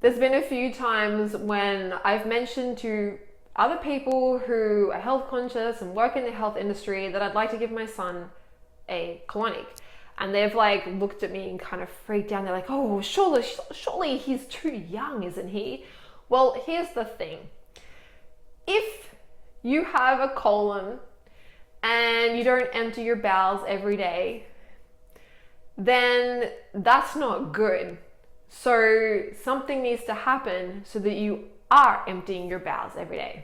There's been a few times when I've mentioned to other people who are health conscious and work in the health industry that I'd like to give my son a colonic. And they've like looked at me and kind of freaked out. They're like, oh, surely he's too young, isn't he? Well, here's the thing. If you have a colon and you don't empty your bowels every day, then that's not good. So something needs to happen so that you are emptying your bowels every day.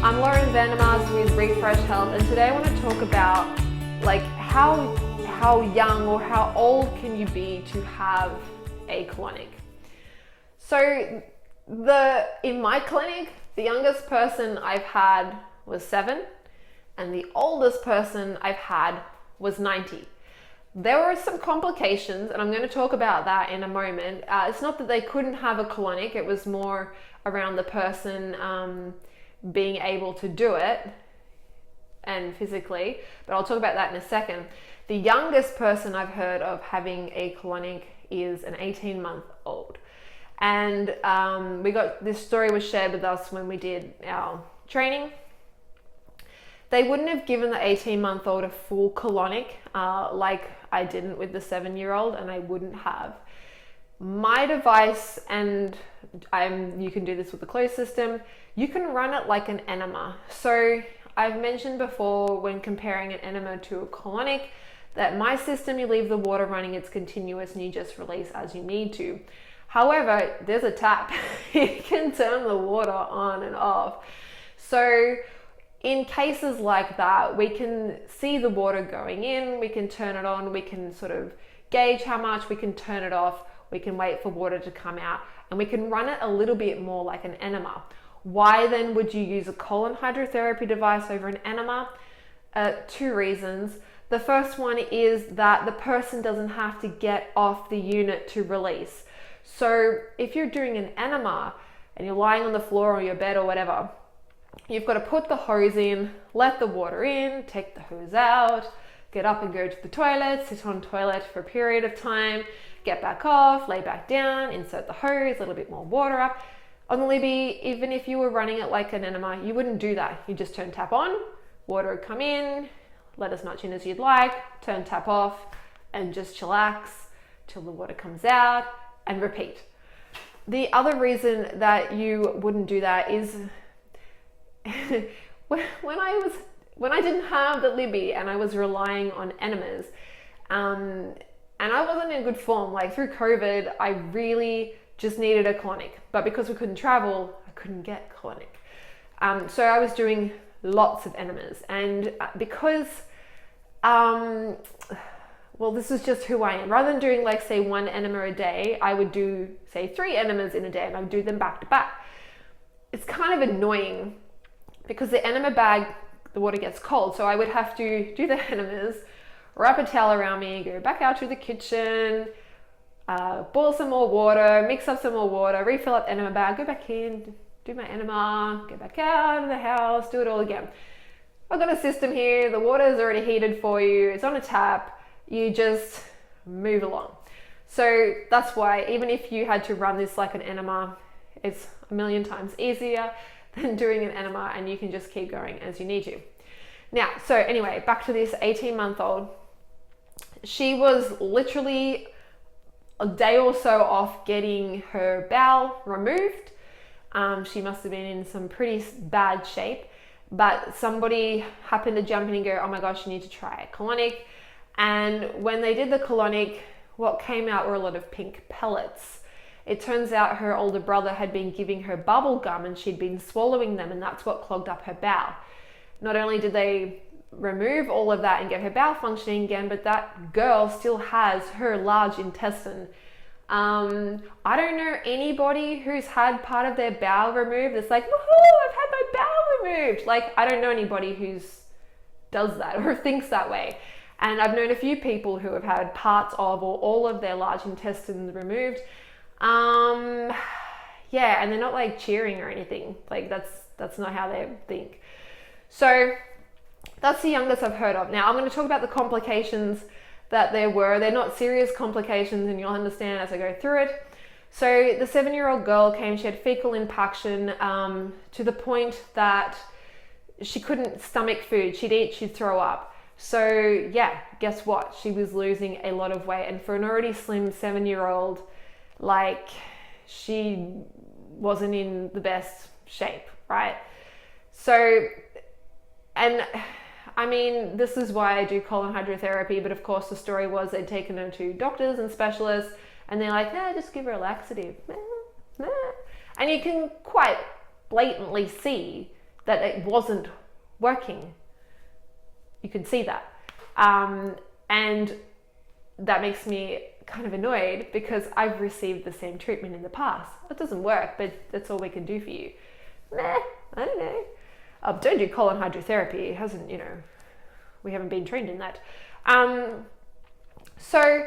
I'm Lauren Vandermars with Refresh Health, and today I want to talk about like how young or how old can you be to have a colonic. So in my clinic, the youngest person I've had was 7 and the oldest person I've had was 90. There were some complications, and I'm going to talk about that in a moment. It's not that they couldn't have a colonic, it was more around the person being able to do it and physically, but I'll talk about that in a second. The youngest person I've heard of having a colonic is an 18-month-old. And this story was shared with us when we did our training. They wouldn't have given the 18-month-old a full colonic like I didn't with the 7-year-old, and I wouldn't have. My device, and you can do this with the closed system, you can run it like an enema. So I've mentioned before when comparing an enema to a colonic that my system, you leave the water running, it's continuous and you just release as you need to. However, there's a tap. You can turn the water on and off. So in cases like that, we can see the water going in, we can turn it on, we can sort of gauge how much, we can turn it off, we can wait for water to come out, and we can run it a little bit more like an enema. Why then would you use a colon hydrotherapy device over an enema? 2 reasons. The first one is that the person doesn't have to get off the unit to release. So if you're doing an enema and you're lying on the floor or your bed or whatever, you've got to put the hose in, let the water in, take the hose out, get up and go to the toilet, sit on toilet for a period of time, get back off, lay back down, insert the hose, a little bit more water up. On the Libby, even if you were running it like an enema, you wouldn't do that. You just turn tap on, water would come in, let as much in as you'd like, turn tap off, and just chillax till the water comes out, and repeat. The other reason that you wouldn't do that is when I didn't have the Libby and I was relying on enemas, and I wasn't in good form. Like through COVID, I really just needed a colonic, but because we couldn't travel, I couldn't get colonic. So I was doing lots of enemas, and because well, this is just who I am. Rather than doing like say 1 enema a day, I would do say 3 enemas in a day, and I would do them back to back. It's kind of annoying because the enema bag, the water gets cold. So I would have to do the enemas, wrap a towel around me, go back out to the kitchen, boil some more water, mix up some more water, refill up the enema bag, go back in, do my enema, go back out of the house, do it all again. I've got a system here, the water is already heated for you, it's on a tap, you just move along. So that's why even if you had to run this like an enema, it's a million times easier than doing an enema, and you can just keep going as you need to. Now, so anyway, back to this 18-month-old. She was literally a day or so off getting her bowel removed. She must have been in some pretty bad shape, but somebody happened to jump in and go, oh my gosh, you need to try a colonic. And when they did the colonic, what came out were a lot of pink pellets. It turns out her older brother had been giving her bubble gum and she'd been swallowing them, and that's what clogged up her bowel. Not only did they remove all of that and get her bowel functioning again, but that girl still has her large intestine. I don't know anybody who's had part of their bowel removed. It's like, woohoo, I've had my bowel removed. Like, I don't know anybody who's does that or thinks that way. And I've known a few people who have had parts of or all of their large intestines removed. Yeah, and they're not like cheering or anything. Like that's not how they think. So that's the youngest I've heard of. Now I'm going to talk about the complications that there were. They're not serious complications, and you'll understand as I go through it. So the 7-year-old girl came, she had fecal impaction to the point that she couldn't stomach food. She'd eat, she'd throw up. So yeah, guess what? She was losing a lot of weight. And for an already slim 7-year-old, like, she wasn't in the best shape, right? So, and I mean, this is why I do colon hydrotherapy, but of course the story was they'd taken her to doctors and specialists, and they're like, nah, just give her a laxative. And you can quite blatantly see that it wasn't working. You can see that. And that makes me kind of annoyed because I've received the same treatment in the past. It doesn't work, but that's all we can do for you. I don't know. Don't do colon hydrotherapy. It hasn't, we haven't been trained in that. So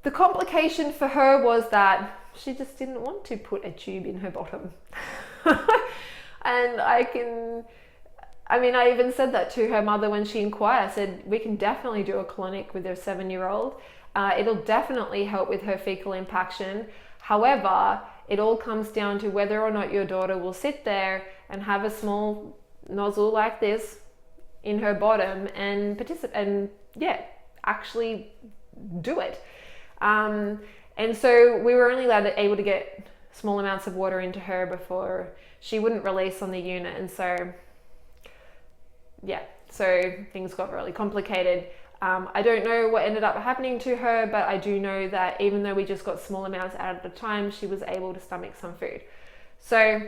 the complication for her was that she just didn't want to put a tube in her bottom. And I even said that to her mother when she inquired. I said, we can definitely do a colonic with her 7-year-old. It'll definitely help with her fecal impaction. However, it all comes down to whether or not your daughter will sit there and have a small nozzle like this in her bottom and actually do it. And so we were only able to get small amounts of water into her before she wouldn't release on the unit. And so things got really complicated. I don't know what ended up happening to her, but I do know that even though we just got small amounts at a time, she was able to stomach some food. So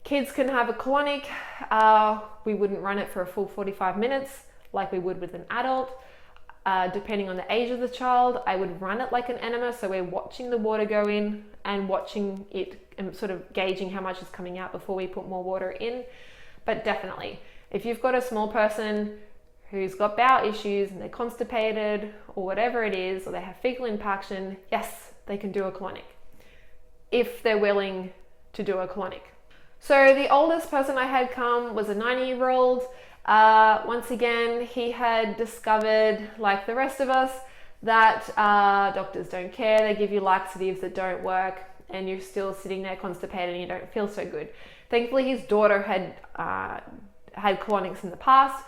kids can have a colonic. We wouldn't run it for a full 45 minutes like we would with an adult. Depending on the age of the child, I would run it like an enema. So we're watching the water go in and watching it and sort of gauging how much is coming out before we put more water in. But definitely, if you've got a small person who's got bowel issues and they're constipated or whatever it is, or they have fecal impaction, yes, they can do a colonic if they're willing to do a colonic. So the oldest person I had come was a 90-year-old. Once again, he had discovered, like the rest of us, that doctors don't care. They give you laxatives that don't work and you're still sitting there constipated and you don't feel so good. Thankfully, his daughter had colonics in the past,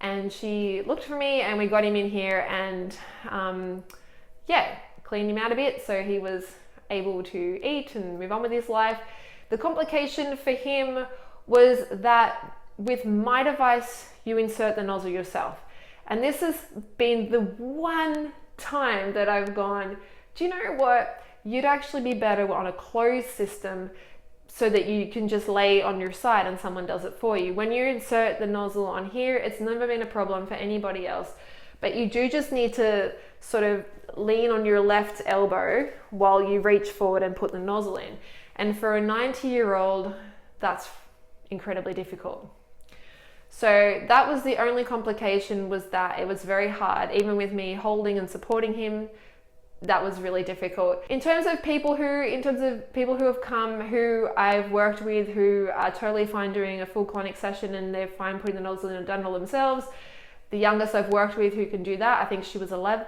and she looked for me and we got him in here and cleaned him out a bit so he was able to eat and move on with his life. The complication for him was that with my device, you insert the nozzle yourself. And this has been the one time that I've gone, do you know what? You'd actually be better on a closed system so that you can just lay on your side and someone does it for you. When you insert the nozzle on here, it's never been a problem for anybody else. But you do just need to sort of lean on your left elbow while you reach forward and put the nozzle in. And for a 90-year-old, that's incredibly difficult. So that was the only complication, was that it was very hard. Even with me holding and supporting him, that was really difficult. In terms of people who have come, who I've worked with, who are totally fine doing a full colonic session and they're fine putting the nozzle in and done all themselves, the youngest I've worked with who can do that, I think she was about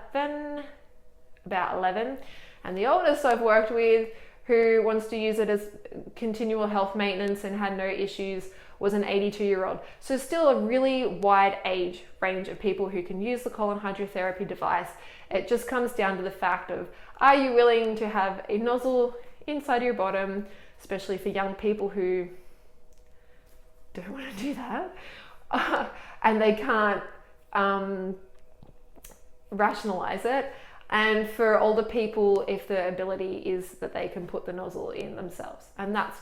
11. And the oldest I've worked with who wants to use it as continual health maintenance and had no issues was an 82-year-old. So still a really wide age range of people who can use the colon hydrotherapy device. It just comes down to the fact of, are you willing to have a nozzle inside your bottom, especially for young people who don't want to do that, and they can't rationalize it. And for older people, if the ability is that they can put the nozzle in themselves. And that's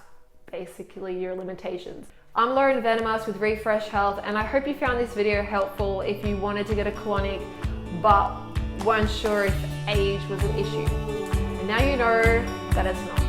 basically your limitations. I'm Lauren Venemas with Refresh Health, and I hope you found this video helpful if you wanted to get a colonic but weren't sure if age was an issue. And now you know that it's not.